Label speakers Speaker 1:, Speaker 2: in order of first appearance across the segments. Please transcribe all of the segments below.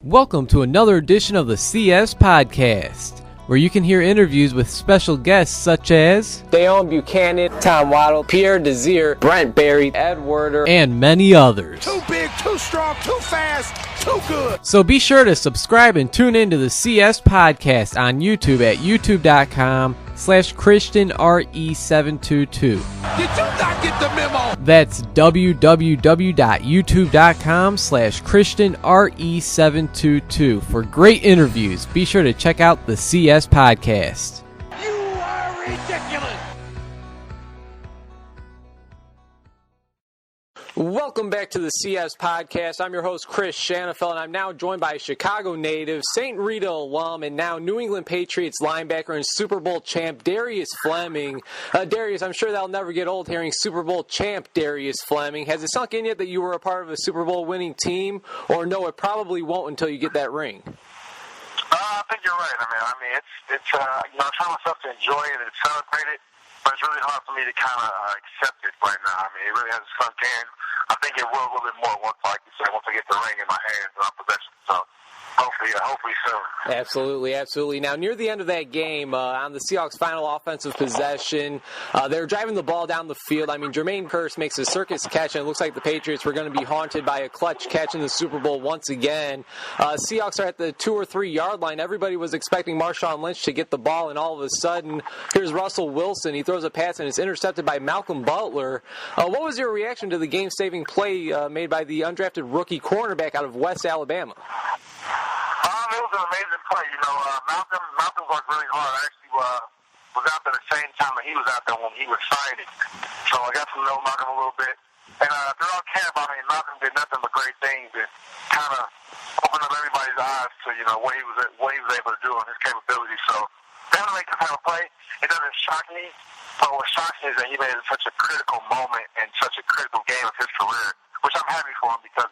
Speaker 1: Welcome to another edition of the CS Podcast, where you can hear interviews with special guests such as
Speaker 2: Dale Buchanan, Tom Waddle, Pierre Desir, Brent Berry, Ed Werder,
Speaker 1: and many others.
Speaker 3: Too big, too strong, too fast, too good.
Speaker 1: So be sure to subscribe and tune in to the CS Podcast on YouTube at youtube.com/ChristianRE722.
Speaker 3: Did you not get the memo?
Speaker 1: That's www.youtube.com/ChristianRE722 for great interviews. Be sure to check out the CS Podcast.
Speaker 3: You are ridiculous.
Speaker 2: Welcome back to the CS Podcast. I'm your host, Chris Shanafel, and I'm now joined by a Chicago native, St. Rita alum, and now New England Patriots linebacker and Super Bowl champ, Darius Fleming. Darius, I'm sure that'll never get old hearing Super Bowl champ Darius Fleming. Has it sunk in yet that you were a part of a Super Bowl winning team? Or no, it probably won't until you get that ring?
Speaker 4: I think you're right. I mean, it's I try myself to enjoy it and celebrate it, but it's really hard for me to kind of accept it right now. I mean, it really hasn't sunk in. I think it will a little bit more once I get the ring in my hands and I'm possession. So hopefully soon.
Speaker 2: Absolutely. Now, near the end of that game, on the Seahawks' final offensive possession, they were driving the ball down the field. I mean, Jermaine Kearse makes a circus catch, and it looks like the Patriots were going to be haunted by a clutch catch in the Super Bowl once again. Seahawks are at the 2 or 3 yard line. Everybody was expecting Marshawn Lynch to get the ball, and all of a sudden, here's Russell Wilson. He throws a pass, and it's intercepted by Malcolm Butler. What was your reaction to the game-saving play made by the undrafted rookie cornerback out of West Alabama?
Speaker 4: It was an amazing play. Malcolm worked really hard. I actually was out there the same time that he was out there when he was signing. So I got to know Malcolm a little bit. And throughout camp, I mean, Malcolm did nothing but great things and kind of opened up everybody's eyes to, what he was able to do and his capabilities. So that to make this type of play, it doesn't shock me. But what shocks me is that he made it such a critical moment and such a critical game of his career, which I'm happy for him because,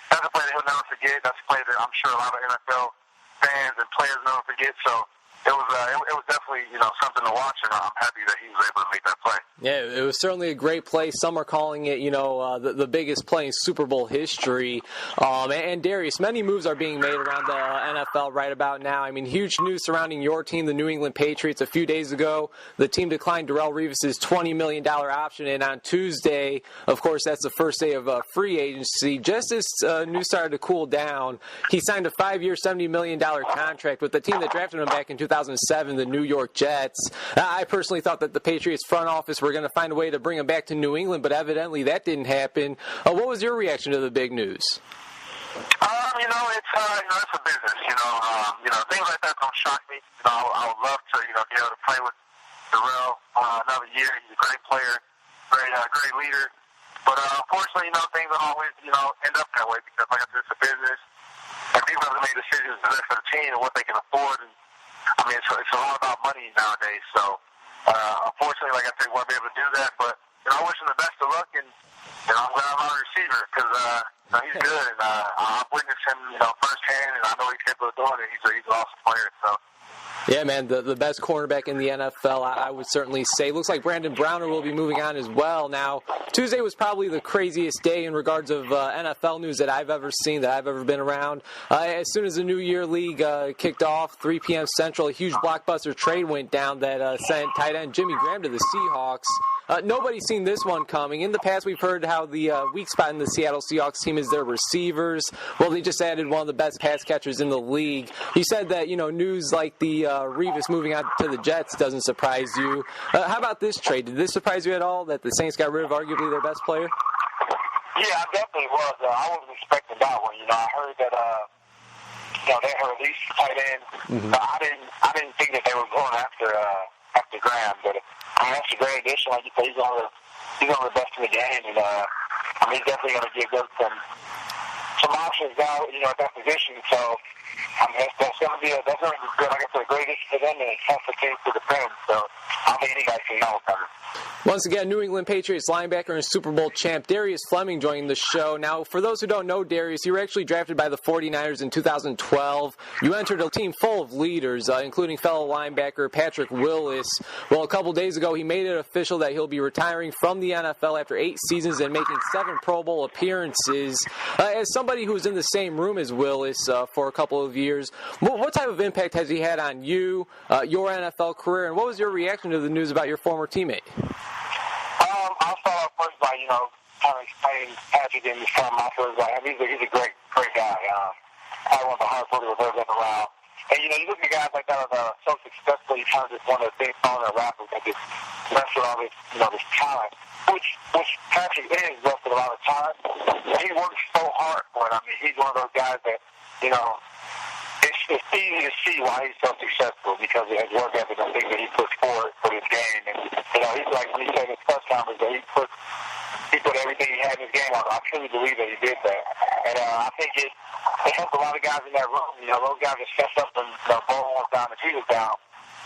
Speaker 4: that's a play that he'll never forget. That's a play that I'm sure a lot of NFL fans and players never forget. So it was definitely, something to watch, and I'm happy that he was able to make that play.
Speaker 2: Yeah, it was certainly a great play. Some are calling it, the biggest play in Super Bowl history. And Darius, many moves are being made around the NFL right about now. I mean, huge news surrounding your team, the New England Patriots. A few days ago, the team declined Darrelle Revis' $20 million option, and on Tuesday, of course, that's the first day of free agency. Just as news started to cool down, he signed a 5-year, $70 million contract with the team that drafted him back in 2007, the New York Jets. I personally thought that the Patriots front office were going to find a way to bring him back to New England, but evidently that didn't happen. What was your reaction to the big news?
Speaker 4: It's a business. Things like that don't shock me. I would love to, be able to play with Darrelle another year. He's a great player, great leader. But unfortunately, things don't always, end up that way because, like I said, it's a business, and people have to make decisions for the team and what they can afford. And I mean, it's a lot about money nowadays. So, unfortunately, like I said, we won't be able to do that. But I wish him the best of luck, and I'm glad I'm a receiver because he's good, and I've witnessed him, firsthand, and I know he's capable of doing it. He's an awesome player. So.
Speaker 2: Yeah, man, the best cornerback in the NFL, I would certainly say. Looks like Brandon Browner will be moving on as well. Now, Tuesday was probably the craziest day in regards of NFL news that I've ever seen, that I've ever been around. As soon as the New Year League kicked off, 3 p.m. Central, a huge blockbuster trade went down that sent tight end Jimmy Graham to the Seahawks. Nobody's seen this one coming. In the past, we've heard how the weak spot in the Seattle Seahawks team is their receivers. Well, they just added one of the best pass catchers in the league. You said that, news like the Revis moving out to the Jets doesn't surprise you. How about this trade? Did this surprise you at all, that the Saints got rid of arguably their best player?
Speaker 4: Yeah, I definitely was. I wasn't expecting that one. I heard that they had released tight end. Mm-hmm. I didn't think that they were going after Graham, but that's a great addition. Like you said, he's one of the best in the game, and he's definitely going to give them some options now, at that position. So that's going to be good. Like I said, a great issue for them, and it's tough for teams to defend. So I don't think any guys can know coming.
Speaker 2: Once again, New England Patriots linebacker and Super Bowl champ Darius Fleming joining the show. Now, for those who don't know Darius, you were actually drafted by the 49ers in 2012. You entered a team full of leaders, including fellow linebacker Patrick Willis. Well, a couple days ago, he made it official that he'll be retiring from the NFL after 8 seasons and making 7 Pro Bowl appearances. As somebody who was in the same room as Willis for a couple of years, what type of impact has he had on you, your NFL career, and what was your reaction to the news about your former teammate?
Speaker 4: I'll start off first by, kind of explaining Patrick and his time. I feel like he's a great guy. Probably one of the hardest workers I've ever been around. And, you look at guys like that that are so successful, you kind of just want to think on a rapper that just mess with all this, this talent, which Patrick is left with a lot of time. He works so hard for it. I mean, he's one of those guys that, it's easy to see why he's so successful because of his work ethic and things that he puts forward for his game. And, he's like when he said in his press conference that he put everything he had in his game on. I truly believe that he did that. And I think it helped a lot of guys in that room. Those guys that stepped up and ball ones down and he was down.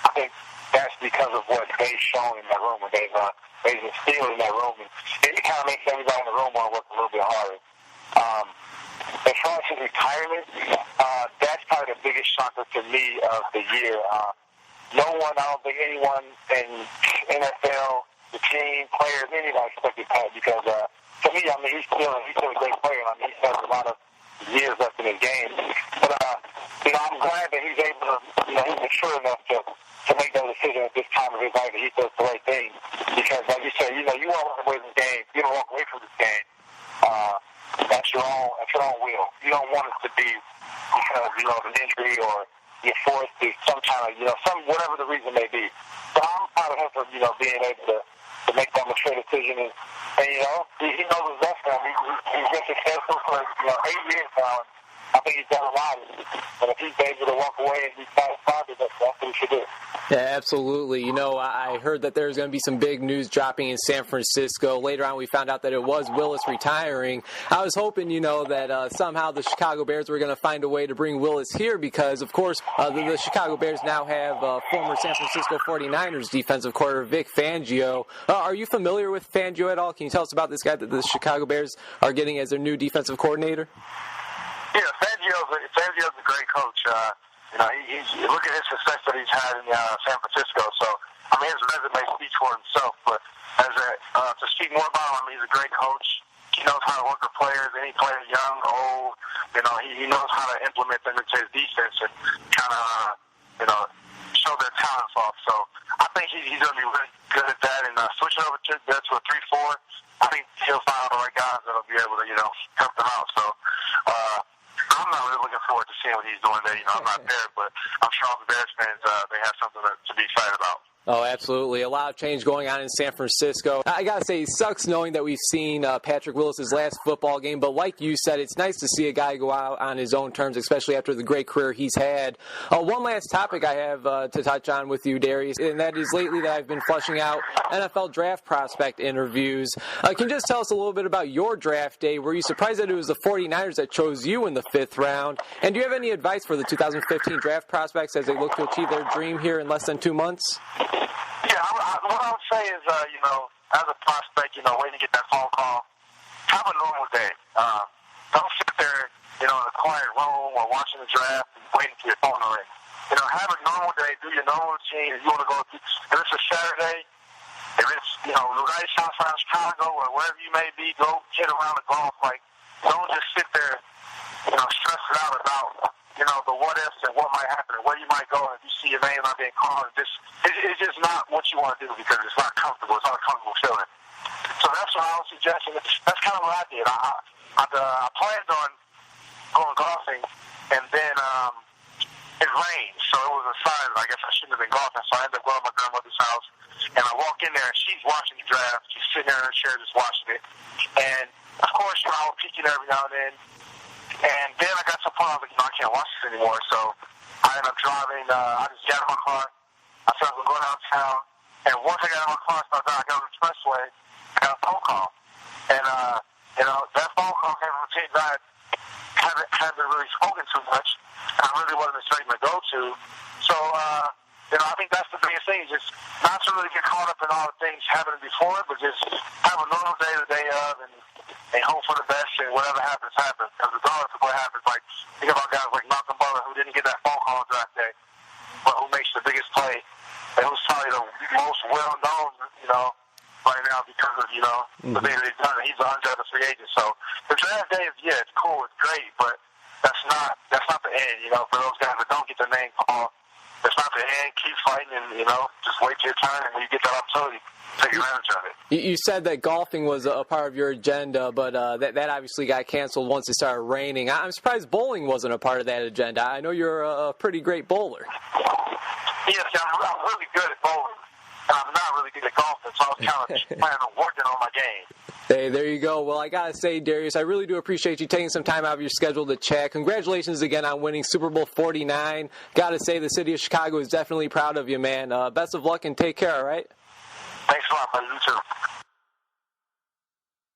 Speaker 4: I think that's because of what they've shown in that room and they've instilled in that room. And it kind of makes everybody in the room want to work a little bit harder. As far as his retirement, that's probably the biggest shocker to me of the year. I don't think anyone in NFL, the team, players, anybody expected that because to me, he's still a great player. He has a lot of years left in his game. But, I'm glad that he's able to, he's mature enough to make that decision at this time of his life that he does the right thing. Because, like you said, you want to walk away from this game. You don't walk away from this game. That's your own will. You don't want it to be because, of an injury or you're forced to some kind of, whatever the reason may be. So I'm proud of him for, being able to make that mature decision. And he knows his lesson. He's been successful for, 8 years now. I think he's done a lot. But if he's able to walk away and be satisfied, that's what he should do.
Speaker 2: Yeah, absolutely. I heard that there's going to be some big news dropping in San Francisco. Later on, we found out that it was Willis retiring. I was hoping, that somehow the Chicago Bears were going to find a way to bring Willis here because, of course, the Chicago Bears now have former San Francisco 49ers defensive coordinator Vic Fangio. Are you familiar with Fangio at all? Can you tell us about this guy that the Chicago Bears are getting as their new defensive coordinator?
Speaker 4: Yeah, Fangio's a great coach. You look at his success that he's had in San Francisco. So, his resume speaks for himself. But to speak more about him, he's a great coach. He knows how to work with players, any player, young, old. He knows how to implement them into his defense and kind of, show their talents off. So, I think he's going to be really good at that. And switching over to a 3-4, I think he'll find all the right guys that'll be able to, help them out. So, I'm not really looking forward to seeing what he's doing there. I'm not there, but I'm sure all the Bears fans, they have something to be excited about.
Speaker 2: Oh, absolutely. A lot of change going on in San Francisco. I got to say, it sucks knowing that we've seen Patrick Willis' last football game, but like you said, it's nice to see a guy go out on his own terms, especially after the great career he's had. One last topic I have to touch on with you, Darius, and that is lately that I've been flushing out NFL draft prospect interviews. Can you just tell us a little bit about your draft day? Were you surprised that it was the 49ers that chose you in the 5th round? And do you have any advice for the 2015 draft prospects as they look to achieve their dream here in less than 2 months?
Speaker 4: Yeah, what I would say is, as a prospect, waiting to get that phone call, have a normal day. Don't sit there, in a quiet room or watching the draft and waiting for your phone to ring. Have a normal day, do your normal routine. If you want to go, if it's a Saturday, if it's, nice house around Chicago or wherever you may be, go hit around the golf. Don't just sit there, stress it out about, the what ifs and what might happen and where you might go. And if you see your name not being called, it's just not what you want to do because it's not comfortable. It's not a comfortable feeling. So that's what I would suggest. And that's kind of what I did. I planned on going golfing, and then it rained. So it was a sign that I guess I shouldn't have been golfing. So I ended up going to my grandmother's house, and I walk in there, and she's watching the draft. She's sitting there in her chair just watching it. And, of course, I was peeking every now and then. And then I got to the point I was like, I can't watch this anymore. So I ended up driving. I just got in my car. I said I was going downtown. And once I got in my car, I got on the expressway. I got a phone call. And, that phone call came from a team that I haven't really spoken too much. I really wasn't expecting to go to. So, I think that's the biggest thing, just not to really get caught up in all the things happening before it, but just have a normal day the day of and hope for the best, and whatever happens, happens. Because regardless of what happens, like, think about guys like Malcolm Butler who didn't get that phone call on draft day, but who makes the biggest play, and who's probably the most well-known, right now because of, the thing that he's done. He's an undrafted free agent. So the draft day is, it's cool, it's great, but that's not the end, for those guys that don't get their name called. It's not the end. Keep fighting and, just wait your turn, and when you get that opportunity, take advantage of it.
Speaker 2: You said that golfing was a part of your agenda, but that obviously got canceled once it started raining. I'm surprised bowling wasn't a part of that agenda. I know you're a pretty great bowler.
Speaker 4: Yes, I'm really good at bowling, and I'm not really good at golfing, so I was kind of planning on working on my game.
Speaker 2: Hey, there you go. Well, I got to say, Darius, I really do appreciate you taking some time out of your schedule to chat. Congratulations again on winning Super Bowl 49. Got to say, the city of Chicago is definitely proud of you, man. Best of luck and take care, all right?
Speaker 4: Thanks a lot, buddy. You too.